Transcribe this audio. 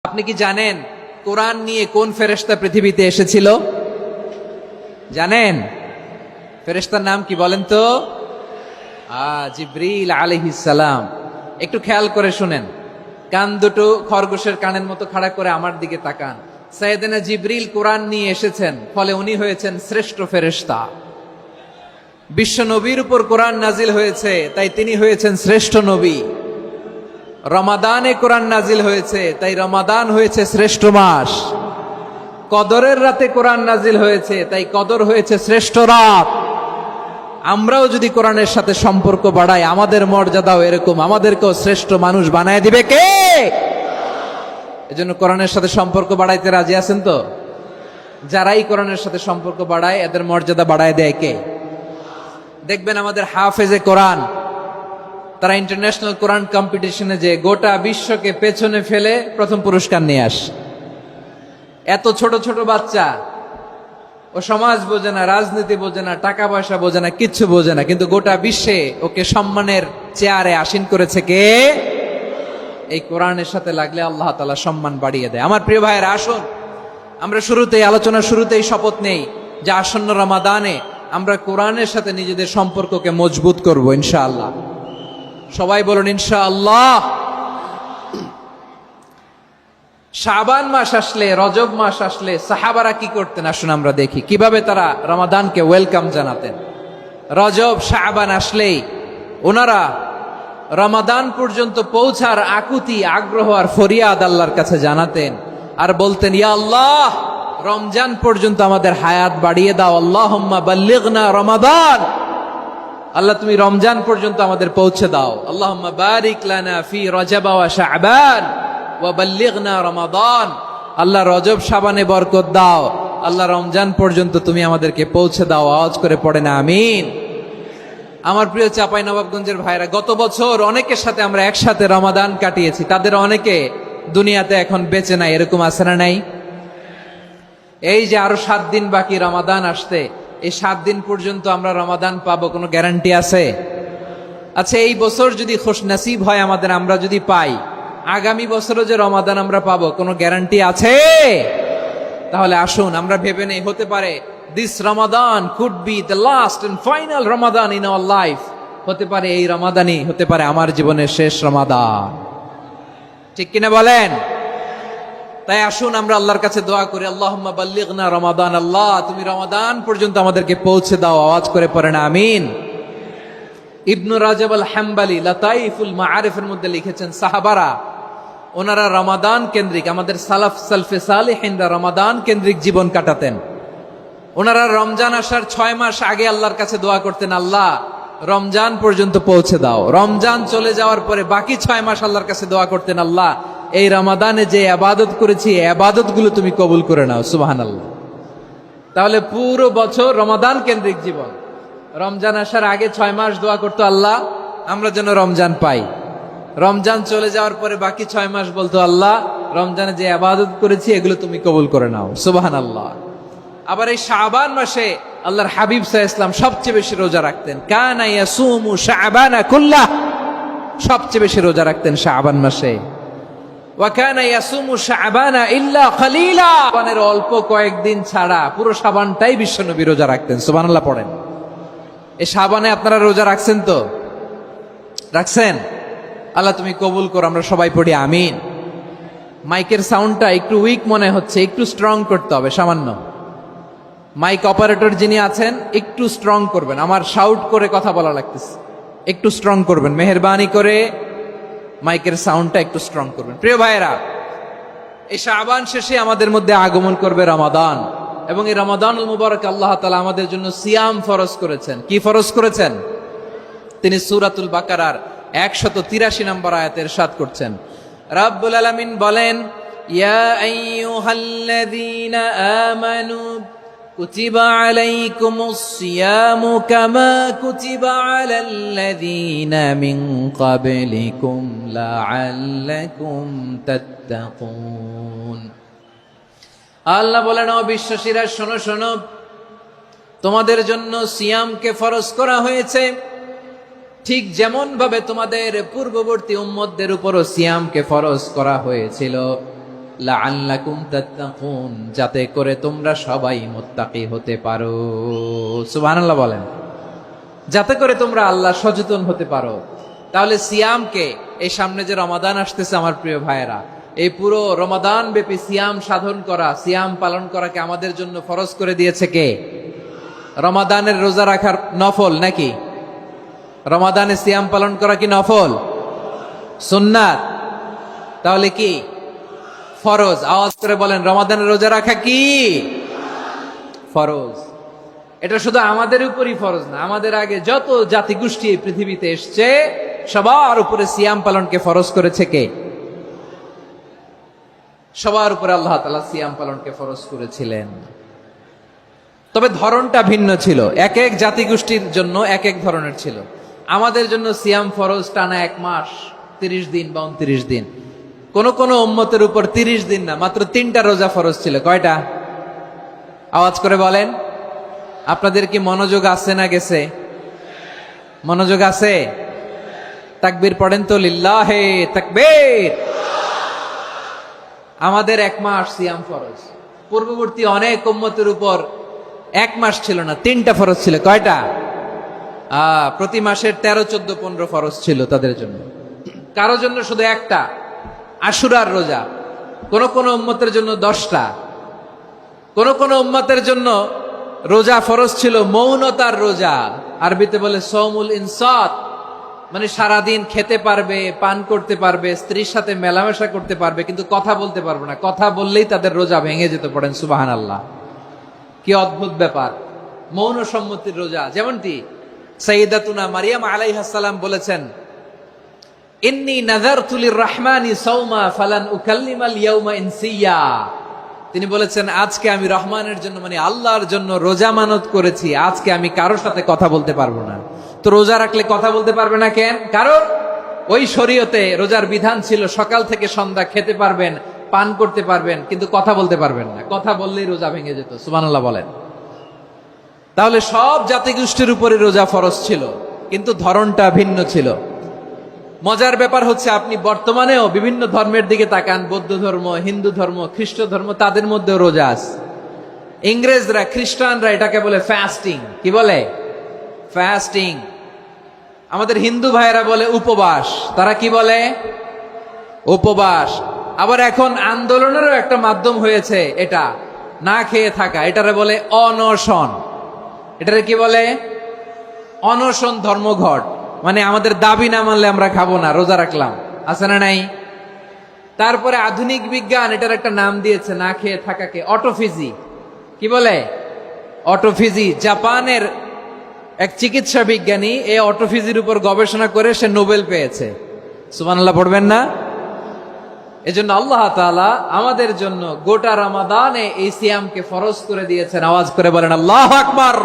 আপনি কি জানেন কোরআন নিয়ে কোন ফেরেশতা পৃথিবীতে এসেছিল? জানেন ফেরেশতার নাম কি বলেন তো? জিবরিল আলাইহিস সালাম। একটু খেয়াল করে শুনেন, কান দুটো খরগোশের কানের মতো খাড়া করে আমার দিকে তাকান। সাইয়েদনা জিবরিল কোরআন নিয়ে এসেছেন, ফলে উনি হয়েছেন শ্রেষ্ঠ ফেরেশতা। বিশ্ব নবীর উপর কোরআন নাজিল হয়েছে, তাই তিনি হয়েছেন শ্রেষ্ঠ নবী। রমাদানে কোরআন নাজিল হয়েছে, তাই রমাদান হয়েছে শ্রেষ্ঠ মাস। কদরের রাতে কোরআন নাজিল হয়েছে, তাই কদর হয়েছে শ্রেষ্ঠ রাত। আমরাও যদি কোরআনের সাথে সম্পর্ক বাড়াই, আমাদের মর্যাদাও এরকম, আমাদেরকেও শ্রেষ্ঠ মানুষ বানায় দিবে কে? এজন্য কোরআনের সাথে সম্পর্ক বাড়াইতে রাজি আছেন তো? যারাই কোরআনের সাথে সম্পর্ক বাড়ায়, এদের মর্যাদা বাড়ায় দেয় কে? দেখবেন আমাদের হাফেজে কোরআন, তারা ইন্টারন্যাশনাল কোরআন কম্পিটিশনে যে গোটা বিশ্বকে পেছনে ফেলে প্রথম পুরস্কার নিয়ে আসে। এত ছোট ছোট বাচ্চা, ও সমাজ বোঝে না, রাজনীতি বোঝে না, টাকা পয়সা বোঝে না, কিচ্ছু বোঝে না, কিন্তু গোটা বিশ্বে ওকে সম্মানের চেয়ারে আসীন করেছে কে? এই কোরআনের সাথে লাগলে আল্লাহ তাআলা সম্মান বাড়িয়ে দেয়। আমার প্রিয় ভাইয়েরা, আসুন আমরা আলোচনার শুরুতেই শপথ নেই যে আসন্ন রমাদানে আমরা কোরআনের সাথে নিজেদের সম্পর্ককে মজবুত করব ইনশাআল্লাহ। সবাই বলুন ইনশাআল্লাহ। শাবান মাস আসলে, রজব মাস আসলে সাহাবারা কি করতেন আসুন আমরা দেখি কিভাবে তারা রমাদানকে ওয়েলকাম জানাতেন। রজব শাবান আসলেই ওনারা রমাদান পর্যন্ত পৌঁছার আকুতি, আগ্রহ আর ফরিয়াদ আল্লাহর কাছে জানাতেন আর বলতেন, ইয়া আল্লাহ, রমজান পর্যন্ত আমাদের হায়াত বাড়িয়ে দাও। আল্লাহুম্মা বাল্লিগনা রমাদান, আল্লাহ তুমি রমজান পর্যন্ত আমাদের পৌঁছে দাও। আল্লাহুম্মা বারিক লানা ফি রজব ওয়া শাবান ওয়া বাল্লিগনা রমাদান, আল্লাহ রজব শাবানে বরকত দাও, আল্লাহ রমজান পর্যন্ত তুমি আমাদেরকে পৌঁছে দাও। আওয়াজ করে পড়েন আমিন। আমার প্রিয় চাঁপাইনবাবগঞ্জের ভাইরা, গত বছর অনেকের সাথে আমরা একসাথে রমাদান কাটিয়েছি, তাদের অনেকে দুনিয়াতে এখন বেঁচে নাই, এরকম আছে না নাই? এই যে আরো 7 দিন বাকি রমাদান আসতে, এই 7 দিন পর্যন্ত আমরা রমাদান পাবো, কোনো গ্যারান্টি আছে? আচ্ছা, এই বছর যদি খুশনসিব হয় আমাদের, আমরা যদি পাই, আগামী বছরও যে রমাদান আমরা পাবো, কোনো গ্যারান্টি আছে? তাহলে আসুন আমরা ভেবে নেই, হতে পারে this Ramadan could be the last and final Ramadan in our life. হতে পারে এই রমাদানই হতে পারে আমার জীবনের শেষ রমাদান। ঠিক কিনা বলেন? তাই আসুন আমরা আল্লাহর কাছে দোয়া করি, আল্লাহুম্মা বাল্লিগনা রমাদান, আল্লাহ তুমি রমাদান পর্যন্ত আমাদেরকে পৌঁছে দাও। আওয়াজ করে পড়েন আমিন। ইবনু রাজব আল হাম্বলি লাতাইফুল মাআরিফের মধ্যে লিখেছেন, সাহাবারা ওনারা রমাদান কেন্দ্রিক, আমাদের সালফে সালেহিনরা রমাদান কেন্দ্রিক জীবন কাটাতেন। ওনারা রমজান আসার 6 মাস আগে আল্লাহর কাছে দোয়া করতেন, আল্লাহ রমজান পর্যন্ত পৌঁছে দাও। রমজান চলে যাওয়ার পরে বাকি 6 মাস আল্লাহর কাছে দোয়া করতেন, আল্লাহ এই রমাদানে যে ইবাদত করেছি, ইবাদত গুলো তুমি কবুল করে নাও। সুবহানাল্লাহ। তাহলে পুরো বছর রমাদান কেন্দ্রিক জীবন। রমজান আসার আগে 6 মাস দোয়া করতো, আল্লাহ আমরা যেন রমজান পাই। রমজান চলে যাওয়ার পরে বাকি 6 মাস বলতো, আল্লাহ রমজানে যে ইবাদত করেছি এগুলো তুমি কবুল করে নাও। সুবহানাল্লাহ। আবার এই শাবান মাসে আল্লাহর হাবিব সাল্লাল্লাহু আলাইহি ওয়াসাল্লাম সবচেয়ে বেশি রোজা রাখতেন। কানা ইয়াসুমু শাবানা কুল্লাহ, সবচেয়ে বেশি রোজা রাখতেন শাবান মাসে। ওয়া কানা ইয়াসুমু শাবানা ইল্লা কলিলা, শাবানের অল্প কয়েকদিন ছাড়া পুরো শাবানটাই বিশ্বনবী রোজা রাখতেন। সুবহানাল্লাহ পড়েন। এই শাবানে আপনারা রোজা রাখছেন তো? রাখছেন? আল্লাহ তুমি কবুল করো, আমরা সবাই পড়ি আমিন। মাইকের সাউন্ডটা একটু উইক মনে হচ্ছে, একটু স্ট্রং করতে হবে সামান্য। মাইক অপারেটর যিনি আছেন একটু স্ট্রং করবেন, আমার শাউট করে কথা বলা লাগতেছে, একটু স্ট্রং করবেন মেহেরবানি করে, মাইকের সাউন্ডটা একটু স্ট্রং করবেন। প্রিয় ভাইয়েরা, এই শাবান শেষে আমাদের মধ্যে আগমন করবে রমাদান, এবং এই রমাদানুল মুবারক আল্লাহ তাআলা আমাদের জন্য সিয়াম ফরজ করেছেন। কি ফরজ করেছেন? তিনি সূরাতুল বাকারার 183 নম্বর আয়াতে ইরশাদ করছেন, রাব্বুল আলামিন বলেন, ইয়া আইয়ুহাল্লাযীনা আমানু কুতিবা আলাইকুমুস সিয়ামু কামা কুতিবা আলাল্লাযীনা মিন ক্বাবলিকুম লাআল্লাকুম তাত্তাকুন। আল্লাহ বলেন, ও বিশ্বাসীরা শোনো শোনো, তোমাদের জন্য সিয়ামকে ফরজ করা হয়েছে, ঠিক যেমন ভাবে তোমাদের পূর্ববর্তী উম্মতদের উপরও সিয়ামকে ফরজ করা হয়েছিল। লাআল্লাকুম তাত্তাকুন, যাতে করে তোমরা সবাই মুত্তাকি হতে পারো। সুবহানাল্লাহ বলেন। যাতে করে তোমরা আল্লাহ সচেতন হতে পারো। তাহলে সিয়ামকে, এই সামনে যে রমাদান আসতেছে আমার প্রিয় ভাইয়েরা, এই পুরো রমাদান ব্যাপী সিয়াম সাধন করা, সিয়াম পালন করাকে আমাদের জন্য ফরজ করে দিয়েছে কে? রমাদানের রোজা রাখার নফল নাকি? রমাদানে সিয়াম পালন করা কি নফল? সুন্নাত? তাহলে কি ফরজ? আওয়াজ করে বলেন, রমাদানের রোজা রাখা কি ফরজ? এটা শুধু আমাদের উপরই ফরজ না, আমাদের আগে যত জাতিগোষ্ঠী এই পৃথিবীতে এসছে সবার উপরে সিয়াম পালনকে ফরজ করেছে কে? সবার উপরে আল্লাহ তাআলা সিয়াম পালনকে ফরজ করেছিলেন। তবে ধরনটা ভিন্ন ছিল, এক এক জাতিগোষ্ঠীর জন্য এক এক ধরনের ছিল। আমাদের জন্য সিয়াম ফরজ টানা 1 মাস 30 দিন বা 29 দিন। কোন কোন উম্মতের উপর 30 দিন না, মাত্র 3টা রোজা ফরজ ছিল। কয়টা? আওয়াজ করে বলেন। আপনাদের কি মনোযোগ আছে না গেছে? মনোযোগ আছে? তাকবীর পড়েন তো, লিল্লাহে তাকবীর। আমাদের 1 মাস সিয়াম ফরজ। পূর্ববর্তী অনেক উম্মতের উপর 1 মাস ছিল না, 3টা ফরজ ছিল। কয়টা? প্রতি মাসের 13, 14, 15 ফরজ ছিল তাদের জন্য। কারো জন্য শুধু একটা, আশুরার রোজা। কোন কোন উম্মতের জন্য 10টা। কোন কোন উম্মতের জন্য রোজা ফরজ ছিল মৌনতার রোজা, আরবিতে বলে সৌমুল ইনসাত, মানে সারাদিন খেতে পারবে, পান করতে পারবে, স্ত্রীর সাথে মেলামেশা করতে পারবে, কিন্তু কথা বলতে পারবে না। কথা বললেই তাদের রোজা ভেঙে যেত। পড়েন সুবহানাল্লাহ। কি অদ্ভুত ব্যাপার! মৌন সম্মতির রোজা। যেমনটি সাইয়্যিদাতুনা মারিয়াম আলাইহিস সালাম বলেছেন, ইন্নী নাযারতু লির-রাহমানি সাওমা ফালান উকাল্লিমাল ইয়াওমা ইনসিয়া। তিনি বলেছেন, আজকে আমি রহমানের জন্য, মানে আল্লাহর জন্য রোজা মানত করেছি, আজকে আমি কারোর সাথে কথা বলতে পারবো না। তো রোজা রাখলে কথা বলতে পারবে না কেন? কারণ ওই শরীয়তে রোজার বিধান ছিল সকাল থেকে সন্ধ্যা খেতে পারবেন, পান করতে পারবেন, কিন্তু কথা বলতে পারবেন না। কথা বললেই রোজা ভেঙে যেত। সুবহানাল্লাহ বলেন। তাহলে সব জাতিগোষ্ঠীর উপরে রোজা ফরজ ছিল, কিন্তু ধরনটা ভিন্ন ছিল। মজার ব্যাপার হচ্ছে, আপনি বর্তমানেও বিভিন্ন ধর্মের দিকে তাকান, বৌদ্ধ ধর্ম, হিন্দু ধর্ম, খ্রিস্ট ধর্ম, তাদের মধ্যেও রোজা আছে। ইংরেজরা, খ্রিস্টানরা এটাকে বলে ফাস্টিং। কি বলে? ফাস্টিং। আমাদের হিন্দু ভাইয়েরা বলে উপবাস। তারা কি বলে? উপবাস। আবার এখন আন্দোলনেরও একটা মাধ্যম হয়েছে এটা, না খেয়ে থাকা। এটারে বলে অনশন। এটারে কি বলে? অনশন ধর্মঘট। মানে আমাদের দাবি না মানলে আমরা খাবো না, রোজা রাখলাম। আছে না নাই? তারপরে আধুনিক বিজ্ঞান এটার একটা নাম দিয়েছে না খেয়ে থাকাকে, অটোফিজি। কি বলে? অটোফিজি। জাপানের এক চিকিৎসা বিজ্ঞানী এই অটোফিজির উপর গবেষণা করে সে নোবেল পেয়েছে। সুবহানাল্লাহ পড়বেন না? এজন্য আল্লাহ তাআলা আমাদের জন্য গোটা রমাদানে এই সিয়ামকে ফরজ করে দিয়েছেন। আওয়াজ করে বলেন আল্লাহু আকবার।